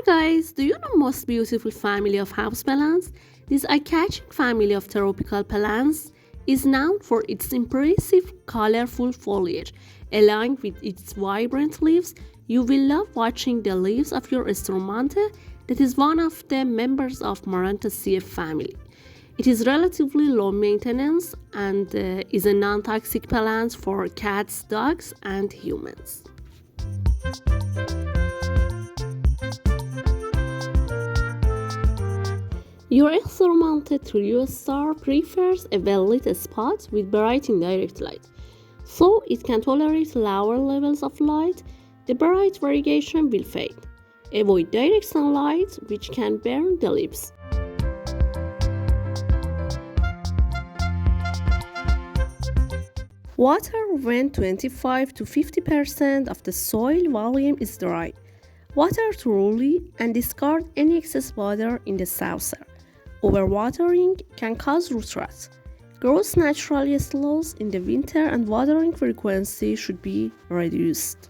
guys, do you know most beautiful family of houseplants? This eye-catching family of tropical plants is known for its impressive colorful foliage. Along with its vibrant leaves, you will love watching the leaves of your Stromanthe, that is one of the members of Morantaceae family. It is relatively low maintenance and is a non-toxic plant for cats, dogs, and humans. Your Stromanthe Triostar prefers a well-lit spot with bright indirect light. So it can tolerate lower levels of light, the bright variegation will fade. Avoid direct sunlight, which can burn the leaves. Water when 25 to 50% of the soil volume is dry. Water thoroughly and discard any excess water in the saucer. Overwatering can cause root rot. Growth naturally slows in the winter and watering frequency should be reduced.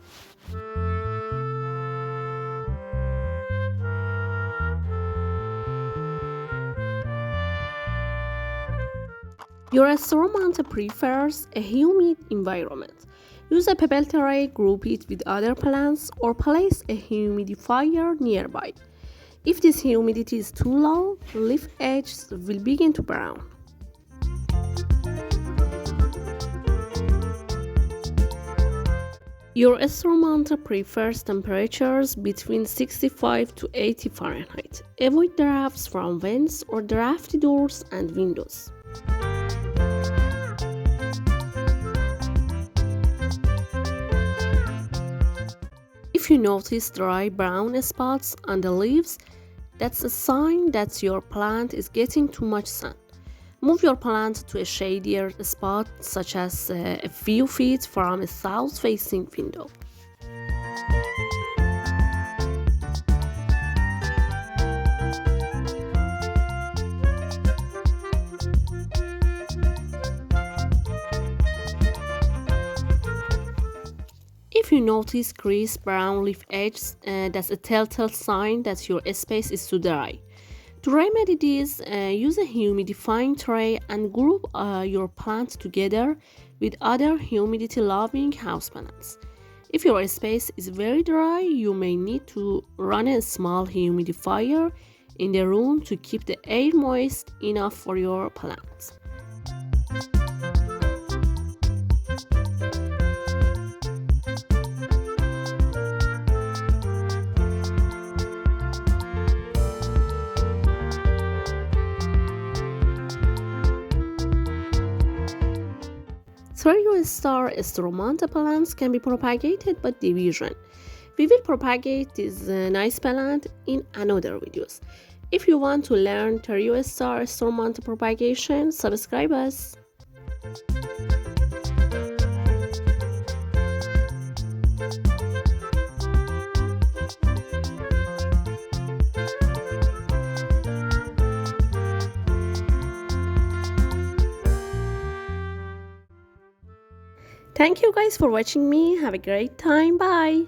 Your Stromanthe prefers a humid environment. Use a pebble tray, group it with other plants, or place a humidifier nearby. If this humidity is too low, leaf edges will begin to brown. Your Stromanthe prefers temperatures between 65 to 80 Fahrenheit. Avoid drafts from vents or drafty doors and windows. If you notice dry brown spots on the leaves, that's a sign that your plant is getting too much sun. Move your plant to a shadier spot, such as a few feet from a south-facing window. If you notice creased brown leaf edges, that's a telltale sign that your space is too dry. To remedy this, use a humidifying tray and group your plants together with other humidity-loving houseplants. If your space is very dry, you may need to run a small humidifier in the room to keep the air moist enough for your plants. Triostar Stromanthe plants can be propagated by division. We will propagate this nice plant in another videos. If you want to learn Triostar Stromanthe propagation, subscribe us. Thank you guys for watching me. Have a great time. Bye.